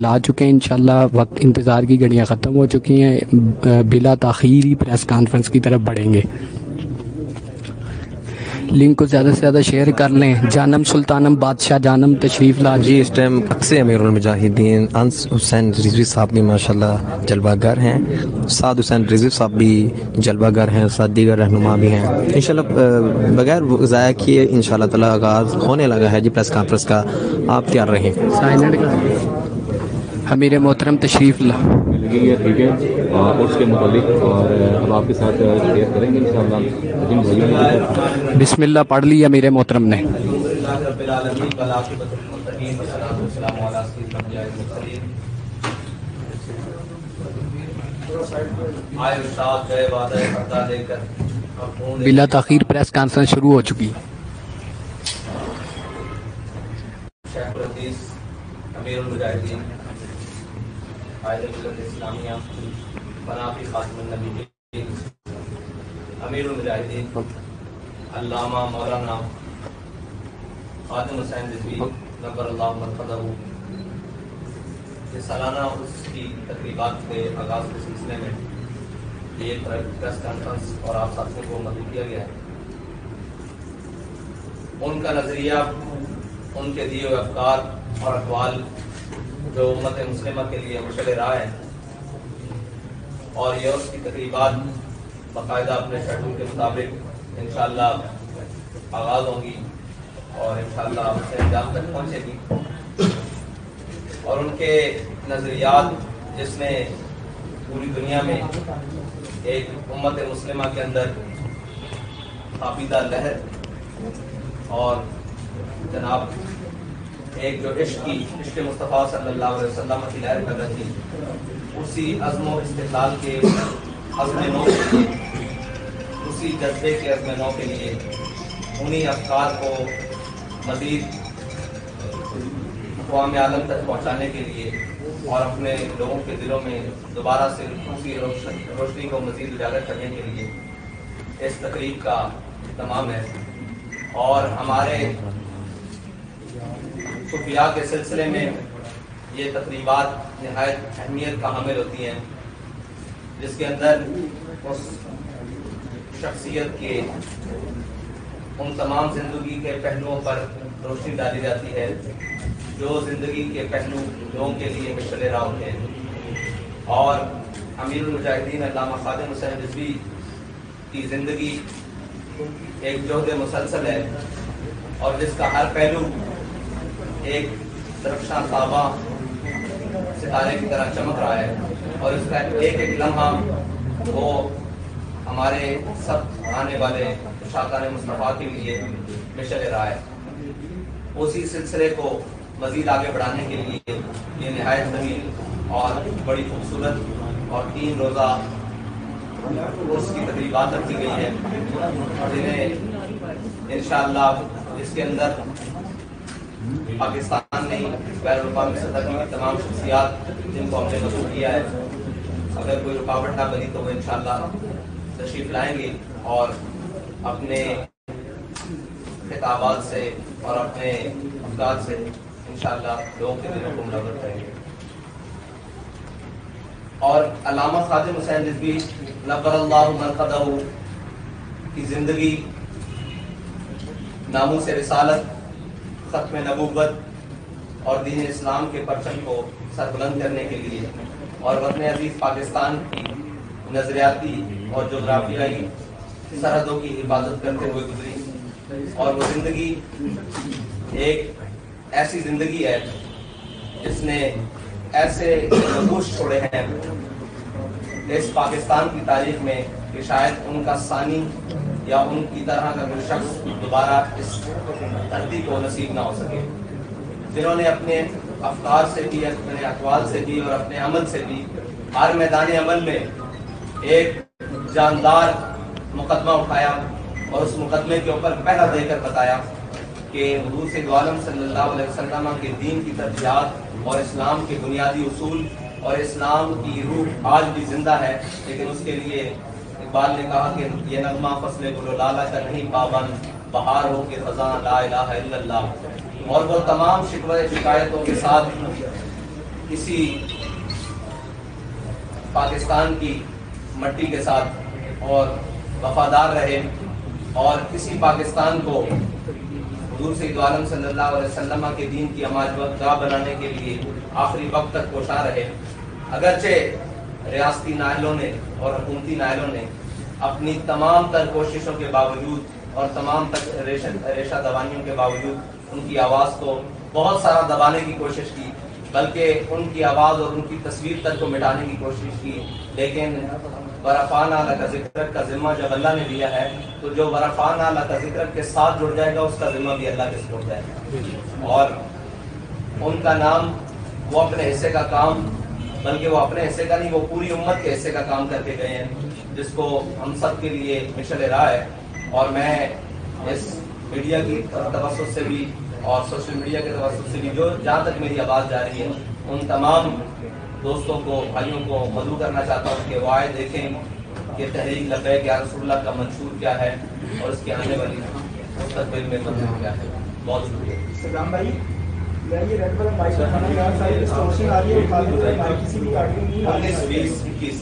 لا چکے ہیں انشاءاللہ. وقت انتظار کی گھڑیاں ختم ہو چکی ہیں. بلا تاخیر ہی پریس کانفرنس کی طرف بڑھیں گے. لنک کو زیادہ سے زیادہ شیئر کر لیں. جانم سلطانم بادشاہ جانم تشریف لا. جی اس ٹائم اکثر امیر المجاہدین انس حسین رضوی صاحب بھی ماشاءاللہ جلوہ گر ہیں. سعد حسین رضوی صاحب بھی جلوہ گر ہیں. ساتھ دیگر رہنما بھی ہیں. انشاءاللہ بغیر ضائع کیے انشاءاللہ تعالی آغاز ہونے لگا ہے جی پریس کانفرنس کا. آپ تیار رہیں. سائلنٹ کا امیر محترم تشریف لا. یہ ٹھیک ہے اور اس کے متعلق اور ہم آپ کے ساتھ شیئر کریں گے انشاءاللہ. جن بھائیوں نے بسم اللہ پڑھ لی امیر محترم نے. بلا تاخیر پریس کانفرنس شروع ہو چکی. امیر المجاہدین قائد ملت اسلامیہ بنافی خاتم النبیین امیر المجاہدین علامہ مولانا خاتم حسین رضوی نور اللہ مرقدہ یہ سالانہ اس کی تقریبات کے آغاز کے سلسلے میں یہ پریس کانفرنس اور آپ ساتھیوں کو مدعو کیا گیا ہے. ان کا نظریہ، ان کے دیے ہوئے افکار اور اقوال جو امت مسلمہ کے لیے مشعل راہ ہے، اور یہ اس کی تقریبات باقاعدہ اپنے شیڈول کے مطابق انشاءاللہ آغاز ہوں گی اور انشاءاللہ اسے انجام تک پہنچے گی. اور ان کے نظریات جس نے پوری دنیا میں ایک امت مسلمہ کے اندر قابضہ لہر اور جناب ایک جو عشق مصطفیٰ صلی اللہ علیہ وسلم کی لہر کر رہی تھی، اسی عزم و استقلال کے عزم نو کے لیے، اسی جذبے کے عزم نو کے لیے، انہی افکار کو مزید اقوام عالم تک پہنچانے کے لیے اور اپنے لوگوں کے دلوں میں دوبارہ سے اسی روشنی کو مزید اجاگر کرنے کے لیے اس تقریب کا اہتمام ہے. اور ہمارے صوفیاء کے سلسلے میں یہ تقریبات نہایت اہمیت کا حامل ہوتی ہیں، جس کے اندر اس شخصیت کے ان تمام زندگی کے پہلوؤں پر روشنی ڈالی جاتی ہے جو زندگی کے پہلو لوگوں کے لیے مشعل راہ ہوتے ہیں. اور امیر المجاہدین علامہ خاتم حسین رضوی کی زندگی ایک جہد مسلسل ہے اور جس کا ہر پہلو ایک درخشاں تاباں ستارے کی طرح چمک رہا ہے، اور اس کا ایک ایک لمحہ وہ ہمارے سب آنے والے شاکان مصطفیٰ کے لیے مشعل راہ ہے. اسی سلسلے کو مزید آگے بڑھانے کے لیے یہ نہایت طویل اور بڑی خوبصورت اور 3 روزہ اس کی تقریبات رکھی گئی ہے، جنہیں انشاءاللہ اس کے اندر پاکستان نے بین الاقوامی سطح کی تمام شخصیات جن کو ہم نے مدعو کیا ہے، اگر کوئی رکاوٹ نہ بنی تو وہ انشاءاللہ تشریف لائیں گے اور اپنے خطابات سے اور اپنے افکار سے انشاءاللہ لوگوں کے دلوں کو منور کریں گے. اور علامہ خاتم حسین رضوی نور اللہ مرقدہ کی زندگی ناموس رسالت، ختم نبوت اور دین اسلام کے پرچم کو سربلند کرنے کے لیے اور وطن عزیز پاکستان کی نظریاتی اور جغرافیائی سرحدوں کی حفاظت کرتے ہوئے گزری. اور وہ زندگی ایک ایسی زندگی ہے جس نے ایسے نقوش چھوڑے ہیں اس پاکستان کی تاریخ میں کہ شاید ان کا ثانی یا ان کی طرح کا کوئی شخص دوبارہ اس دھرتی کو نصیب نہ ہو سکے، جنہوں نے اپنے افکار سے بھی، اپنے اقوال سے بھی اور اپنے عمل سے بھی ہر میدان عمل میں ایک جاندار مقدمہ اٹھایا اور اس مقدمے کے اوپر پہرا دے کر بتایا کہ حضور سید عالم صلی اللہ علیہ وسلم کے دین کی ترجیحات اور اسلام کے بنیادی اصول اور اسلام کی روح آج بھی زندہ ہے، لیکن اس کے لیے اقبال نے کہا کہ یہ نغمہ فصل گل و لالہ کا نہیں پابند، بہار ہو کے خزاں لا الہ الا اللہ. اور وہ تمام شکوے شکایتوں کے ساتھ اسی پاکستان کی مٹی کے ساتھ اور وفادار رہے اور اسی پاکستان کو حضور سید عالم صلی اللہ علیہ وسلم کے دین کی اماج گاہ بنانے کے لیے آخری وقت تک کوشاں رہے. اگرچہ ریاستی نااہلوں نے اور حکومتی نااہلوں نے اپنی تمام تر کوششوں کے باوجود اور تمام تک ریشہ دوانیوں کے باوجود ان کی آواز کو بہت سارا دبانے کی کوشش کی، بلکہ ان کی آواز اور ان کی تصویر تک کو مٹانے کی کوشش کی. لیکن ورفعنا لک ذکرک کا ذمہ جب اللہ نے دیا ہے تو جو ورفعنا لک ذکرک کے ساتھ جڑ جائے گا اس کا ذمہ بھی اللہ کے ساتھ جائے گا. اور ان کا نام، وہ اپنے حصے کا کام، بلکہ وہ اپنے حصے کا نہیں، وہ پوری امت کے حصے کا کام کر کے گئے ہیں، جس کو ہم سب کے لیے مشعل راہ ہے. اور میں اس میڈیا کی توسط سے بھی اور سوشل میڈیا کے توسط سے بھی جو جہاں تک میری آواز جا رہی ہے ان تمام دوستوں کو، بھائیوں کو مدعو کرنا چاہتا ہوں کہ وہ آئے دیکھیں کہ تحریک لبیک یا رسول اللہ کا منشور کیا ہے اور اس کی آنے والی مستقبل میں منشور کیا ہے. بہت شکریہ. 19-20-21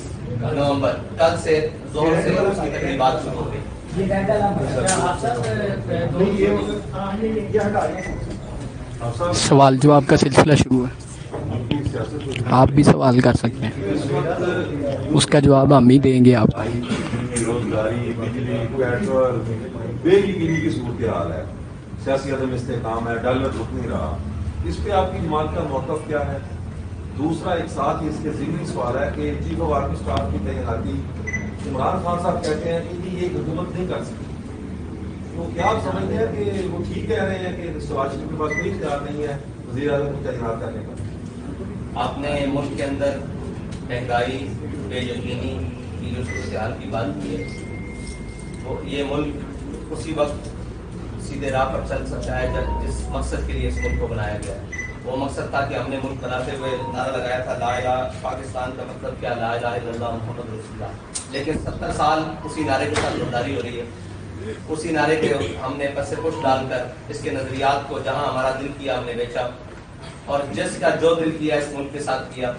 نومبر کل سے زور سے اس کی تقریبات شروع ہو گئی. سوال جواب کا سلسلہ شروع ہے. آپ بھی سوال کر سکتے ہیں، اس کا جواب ہم ہی دیں گے. آپ روزگاری، بجلی، پیٹرول، بے یقینی کی صورتحال ہے، سیاسی عدم استحکام ہے، ڈالر رک نہیں رہا. اس پہ آپ کی جماعت کا موقف کیا ہے؟ دوسرا ایک ساتھ ہی اس کے ضمنی سوال ہے کہ چیف آف آرمی اسٹاف کی تعیناتی عمران خان صاحب کہتے ہیں کہ یہ حکومت نہیں کر سکتی، تو کیا آپ سمجھتے ہیں کہ وہ ٹھیک کہہ رہے ہیں کہ شہباز شریف کے پاس کوئی اختیار نہیں ہے وزیر اعظم کو تعینات کرنے کا؟ آپ نے ملک کے اندر مہنگائی، بے یقینی کی جو صورتحال کی بات کی ہے، تو یہ ملک اسی وقت سیدھے راہ پر چل سکتا ہے جب جس مقصد کے لیے اس ملک کو بنایا گیا ہے. وہ مقصد تھا کہ ہم نے ملک بناتے ہوئے نعرہ لگایا تھا لا الہ پاکستان کا مطلب کیا، لا الہ الا اللہ محمد رسول اللہ. لیکن 70 سال اسی نعرے کے ساتھ غداری ہو رہی ہے. اسی نعرے کے ہم نے پس پش ڈال کر اس کے نظریات کو جہاں ہمارا دل کیا ہم نے بیچا، اور جس کا جو دل کیا اس ملک کے ساتھ کیا.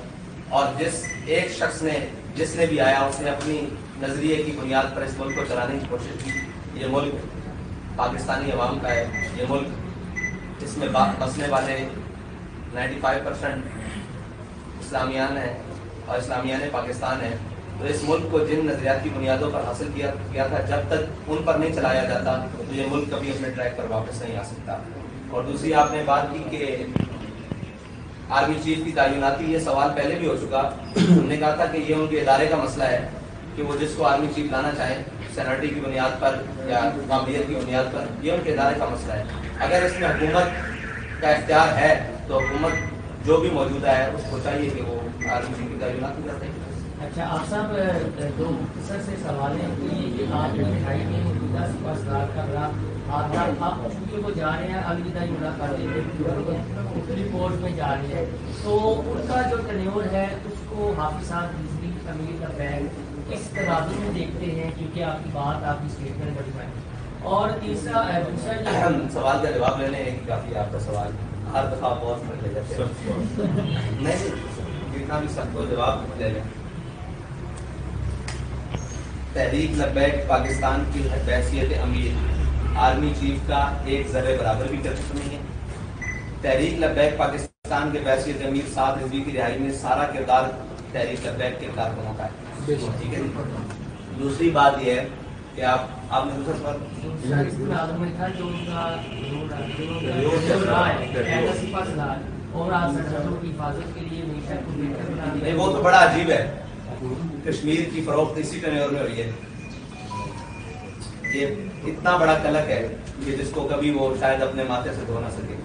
اور جس ایک شخص نے جس نے بھی آیا اس نے اپنی نظریے کی بنیاد پر اس ملک کو چلانے کی کوشش کی. یہ ملک پاکستانی عوام کا ہے، یہ ملک اس میں بسنے والے 95% اسلامیان ہیں اور اسلامیان پاکستان ہیں. تو اس ملک کو جن نظریاتی بنیادوں پر حاصل کیا تھا، جب تک ان پر نہیں چلایا جاتا تو یہ ملک کبھی اپنے ٹریک پر واپس نہیں آ سکتا. اور دوسری آپ نے بات کی کہ آرمی چیف کی تعیناتی، یہ سوال پہلے بھی ہو چکا. ہم نے کہا تھا کہ یہ ان کے ادارے کا مسئلہ ہے کہ وہ جس کو آرمی چیف لانا چاہیں سینیٹری کی بنیاد پر یا معمولیت کی بنیاد پر، یہ ان کے ادارے کا مسئلہ ہے. اگر اس میں حکومت کا اختیار ہے تو حکومت جو بھی موجودہ ہے اس کو چاہیے کہ وہ آرمی چیف کی تعیناتی کرتے ہیں. اچھا آپ صاحب، دو مختصر سے سوال ہیں کہ آپ نے دکھائی کہ موجودہ سپاہ سالار کا بڑا آپ چونکہ وہ جا رہے ہیں الوداعی ملاقاتیں مختلف فورس میں جا رہے ہیں، تو ان کا جو ٹینیور ہے اس کو حافظ صاحب رضوی امیر کا بیگ کس ترازو میں دیکھتے ہیں؟ کیونکہ آپ کی بات، آپ کی اسٹیٹمنٹ بڑی بڑی. اور دوسرا سوال کا جواب لینے کی کافی آپ کا سوال ہر دفعہ بہت فرق لے جاتے ہیں. نہیں جتنا بھی سب کو جواب لے لیں. تحریک لبیک پاکستان کی حیثیت امیر آرمی چیف کا ایک ذرے برابر بھی کر نہیں ہے. تحریک لبیک پاکستان کے حیثیت امیر سعد رضوی کی رہائی میں سارا کردار تحریک لبیک کے کارکنوں کا ہے. ٹھیک ہے. دوسری بات یہ ہے کہ آپ نے دوسرا سوال نہیں، وہ تو بڑا عجیب ہے. کشمیر کی فروخت اسی ٹینیور میں ہوئی ہے. یہ اتنا بڑا کلک ہے کہ جس کو کبھی وہ شاید اپنے ماتھے سے دھو نہ سکے.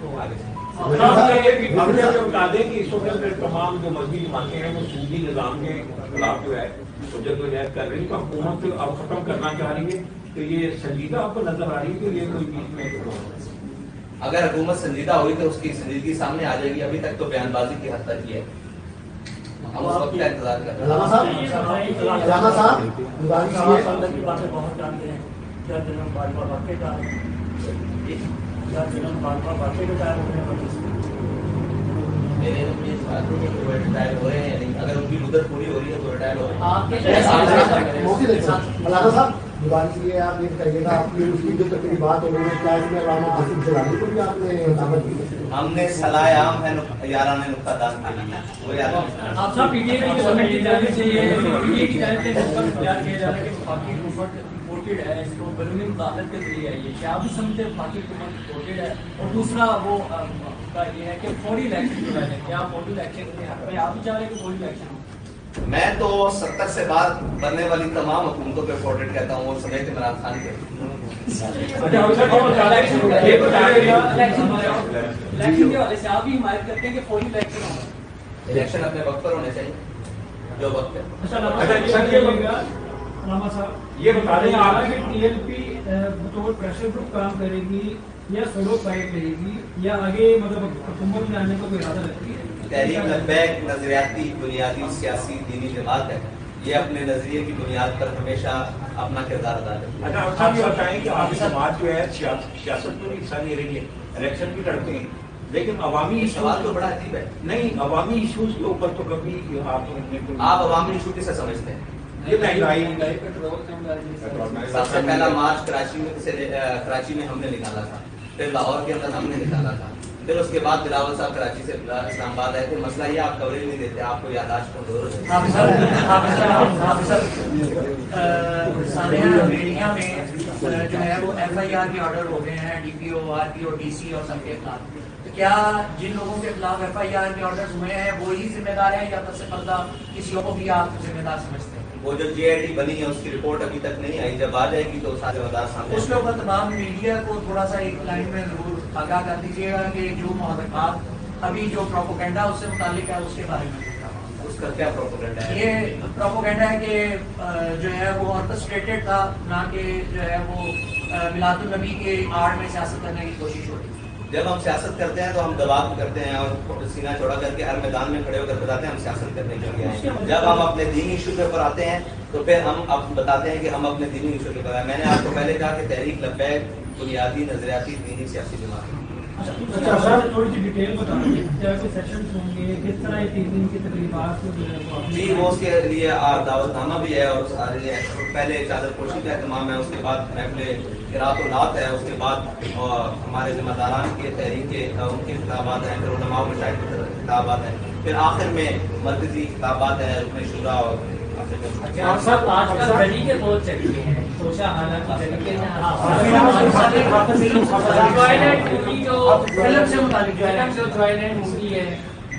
بتا دیں کہ اس وقت تمام جو مذہبی جماعتیں ہیں وہ سودی نظام کے خلاف جو ہے جدوجہد کر رہی ہے، تو حکومت اب ختم کرنا چاہ رہی ہے. تو یہ سنجیدہ آپ کو نظر آ رہی ہے کہ یہ کوئی بیچ میں اگر حکومت سنجیدہ ہوئی تو اس کی سنجیدگی سامنے آ جائے گی. ابھی تک تو بیان بازی کی حد تک ہے. ہم اس وقت کا انتظار کر رہے ہیں. میرے علم میں اس بات نہیں ہے کہ وہ ریٹائر ہو رہے ہیں یا نہیں. اگر ان کی مدت پوری ہو رہی ہے تو ریٹائر ہو رہے ہیں. آپ کے مولانا صاحب دوبارہ کے لیے آپ یہ بتائیے گا آپ کی اس کی جو تقریبات ہو رہی ہیں کیا اس میں علامہ قاسم سیلانی کو بھی آپ نے دعوت دی؟ ہم نے صلاح عام ہے یاران نقطہ دان کے لیے وہ یاد آپ صاحب پی ٹی اے کی گورنمنٹ کی جانب سے یہ پی ٹی اے کی جانب سے اختیار کیا جا رہا ہے کہ پاکی حکومت ووٹڈ ہے, اس کو بیرونی مداخلت کے ذریعے ہے. یہ کیا آپ بھی سمجھتے ہیں پاکی حکومت ووٹڈ ہے؟ اور دوسرا وہ کا یہ ہے کہ فوری الیکشن جو ہے کیا فوری الیکشن کے حق میں آپ بھی چاہ رہے ہیں کہ فوری الیکشن ہو؟ میں تو 70 سے بعد بننے والی تمام حکومتوں پہ فورڈ کہتا ہوں اور سمیت عمران خان کے. الیکشن کے والے سے آپ بھی حمایت کرتے ہیں کہ فوری الیکشن ہو؟ الیکشن اپنے وقت پر ہونے چاہیے جو وقت ہے. علامہ صاحب یہ بتا دیں آپ کہ ٹی ایل پی بطور پریشر گروپ کام کرے گی یا سولو فائٹ لے گی یا آگے مطلب حکومت میں آنے کا کوئی ارادہ رکھتی ہے؟ تحریک لبیک نظریاتی بنیادی سیاسی دینی جماعت ہے. یہ اپنے نظریے کی بنیاد پر ہمیشہ اپنا کردار ادا کرتی ہے. اچھا آپ یہ بتائیں کہ آپ سماج جو ہے سیاست میں بھی حصہ لے رہی ہے, الیکشن بھی لڑتے ہیں, لیکن عوامی سوال تو بڑا عجیب ہے. نہیں, عوامی ایشوز کے اوپر تو کبھی آپ عوامی ایشو کسے سمجھتے ہیں؟ یہ مہنگائی سب سے پہلا مارچ کراچی میں ہم نے نکالا تھا, پھر لاہور کے اندر ہم نے نکالا تھا, پھر اس کے بعد بلاول صاحب کراچی سے اسلام آباد آئے تھے. مسئلہ یہ آپ کوریج نہیں دیتے, آپ کو یادداشت کمزور ہو جاتی ہے. میڈیا میں جو ہے وہ ایف آئی آر کے آرڈر ہو گئے ہیں ڈی پی او, آر پی او, ڈی سی اور سب کے خلاف. کیا جن لوگوں کے خلاف ایف آئی آر کے آرڈر ہوئے ہیں وہی ذمہ دار ہیں یا پس پردہ کسی کو بھی آپ ذمہ دار سمجھتے ہیں؟ وہ جو جی آئی ٹی بنی ہے اس کی رپورٹ ابھی تک نہیں آئی, جب آ جائے گی تو سارے وزارت سامنے. اس کے اوپر تمام میڈیا کو تھوڑا سا ایک لائن میں ضرور آگاہ کر دیجیے گا کہ جو محرکات ابھی جو پروپیگنڈا اس سے متعلق ہے اس کے بارے میں. اس کا کیا پروپیگنڈا ہے؟ یہ پروپیگنڈا ہے کہ جو ہے وہ آرکسٹریٹڈ تھا, نہ کہ جو ہے وہ میلاد النبی کے آڑ میں سیاست کرنے کی کوشش ہو رہی. جب ہم سیاست کرتے ہیں تو ہم دباؤ کرتے ہیں اور سینہ چوڑا کر کے ہر میدان میں کھڑے ہو کر بتاتے ہیں ہم سیاست کرنے کے لیے آئے ہیں. جب ہم اپنے دینی ایشو کے اوپر آتے ہیں تو پھر ہم اب بتاتے ہیں کہ ہم اپنے دینی ایشو کے اوپر آئے. میں نے آپ کو پہلے کہا کہ تحریک لبیک بنیادی نظریاتی دینی سیاسی جماعت. تھوڑی سی ڈیٹیل بتائیے کیا سیشنز ہوں گے, کس طرح یہ 3 دن کی تقریبات جی وہ اس کے لیے دعوت نامہ بھی ہے اور پہلے چادر پوشی کا اہتمام ہے, اس کے بعد محفل قرات و نعت ہے, اس کے بعد ہمارے ذمہ داران کے تحریک کے ان کے خطابات ہیں, پھر علماء و مشاہد کے خطابات ہیں, پھر آخر میں مرکزی خطابات ہیں رکن شورا. اور سب آج کل گلی کے بہت چلتے ہیں سوشا حالات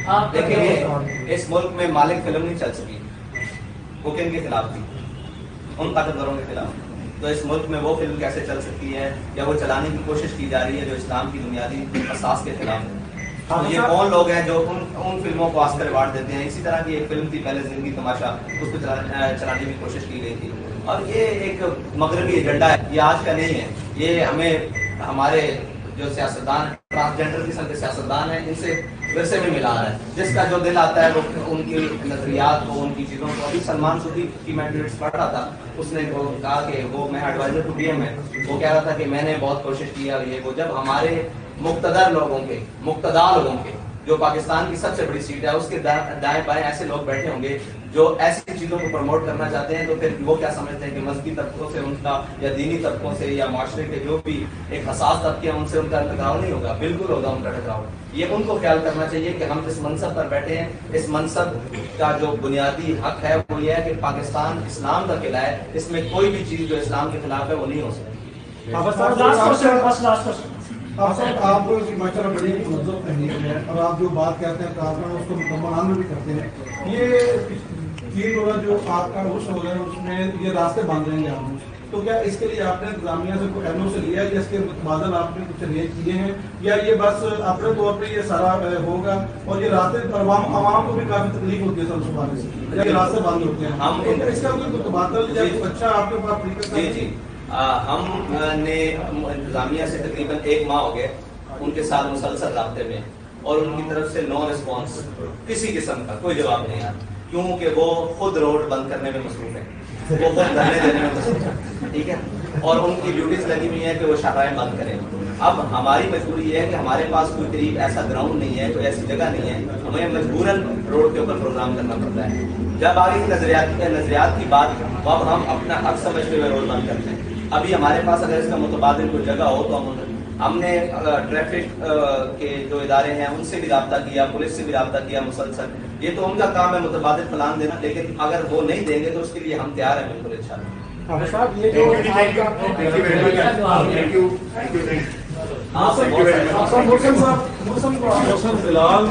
آپ دیکھیں اس ملک میں مالک فلم نہیں چل سکی, وہ کن کے خلاف تھی؟ ان طاقتوروں کے خلاف. تو اس ملک میں وہ فلم کیسے چل سکتی ہے یا وہ چلانے کی کوشش کی جا رہی ہے جو اسلام کی بنیادی اساس کے خلاف ہے؟ یہ کون لوگ ہیں جو ان فلموں کو آسکر ایوارڈ دیتے ہیں؟ اسی طرح کی ایک فلم تھی پہلے زندگی تماشا, اس کو چلانے کی کوشش کی گئی تھی. اور یہ ایک مغربی ایجنڈا ہے, یہ آج کا نہیں ہے. یہ ہمیں ہمارے جو سیاستدان ٹرانسجینڈر قسم کے سیاستدان ہیں ان سے ورثے میں ملا رہا ہے. جس کا جو دل آتا ہے وہ ان کی نظریات کو, ان کی چیزوں کو. ابھی سلمان سودی کی میں ٹویٹس پڑھ رہا تھا, اس نے کہا کہ وہ میں ایڈوائزر ٹو پی ایم ہے, وہ کہہ رہا تھا کہ میں نے بہت کوشش کی اور یہ وہ. جب ہمارے مقتدر لوگوں کے, مقتدہ لوگوں کے, جو پاکستان کی سب سے بڑی سیٹ ہے اس کے دائیں بائیں ایسے لوگ بیٹھے ہوں گے جو ایسی چیزوں کو پروموٹ کرنا چاہتے ہیں, تو پھر وہ کیا سمجھتے ہیں کہ مذہبی طبقوں سے ان کا یا دینی طبقوں سے یا معاشرے کے جو بھی ایک حساس طبقے ہیں ان سے ان کا ٹکراؤ نہیں ہوگا؟ بالکل ہوگا ان کا ٹکراؤ. یہ ان کو خیال کرنا چاہیے کہ ہم جس منصب پر بیٹھے ہیں اس منصب کا جو بنیادی حق ہے وہ یہ ہے کہ پاکستان اسلام کا قلعہ ہے, اس میں کوئی بھی چیز جو اسلام کے خلاف ہے وہ نہیں ہو سکتی. آپ ماشاء اللہ بڑی مذہب تحریک ہے اور آپ جو بات کہتے ہیں پرارتھنا اس کو مکمل عمل بھی کرتے ہیں. یہ 3 روزہ جو آپ کا عرس ہو رہا ہے اس میں یہ راستے باندھ رہے ہیں آپ, تو کیا اس کے لیے آپ نے انتظامیہ سے کوئی ایل او سے لیا یا اس کے متبادل آپ نے کچھ ریٹ کیے ہیں یا یہ بس اپنے طور پہ یہ سارا ہوگا اور یہ راستے عوام کو بھی کافی تکلیف ہوتی ہے سب صبح سے یا یہ راستے بند ہوتے ہیں؟ ہم اس کا کوئی متبادل یا کچھ اچھا آپ کے پاس طریقہ؟ جی جی ہم نے انتظامیہ سے تقریباً 1 ماہ ہو گئے ان کے ساتھ مسلسل رابطے میں, اور ان کی طرف سے نو رسپانس, کسی قسم کا کوئی جواب نہیں آیا, کیونکہ وہ خود روڈ بند کرنے میں مصروف ہے, وہ خود دھرنے دینے میں مصروف ہے, ٹھیک ہے, اور ان کی ڈیوٹیز لگی ہوئی ہیں کہ وہ شاہراہیں بند کریں. اب ہماری مجبوری یہ ہے کہ ہمارے پاس کوئی قریب ایسا گراؤنڈ نہیں ہے، کوئی ایسی جگہ نہیں ہے، ہمیں مجبوراً روڈ کے اوپر پروگرام کرنا پڑتا ہے۔ جب آگے کی نظریات کی بات تو اب ہم اپنا حق سمجھتے ہوئے روڈ بند کرتے ہیں۔ ابھی ہمارے پاس اگر اس کا متبادل کوئی جگہ ہو تو ہم نے ٹریفک کے جو ادارے ہیں ان سے بھی رابطہ کیا، پولیس سے بھی رابطہ کیا مسلسل، یہ تو ان کا کام ہے متبادل پلان دینا، لیکن اگر وہ نہیں دیں گے تو اس کے لیے ہم تیار ہیں بالکل انشاءاللہ۔ صاحب یہ جو موسم فی الحال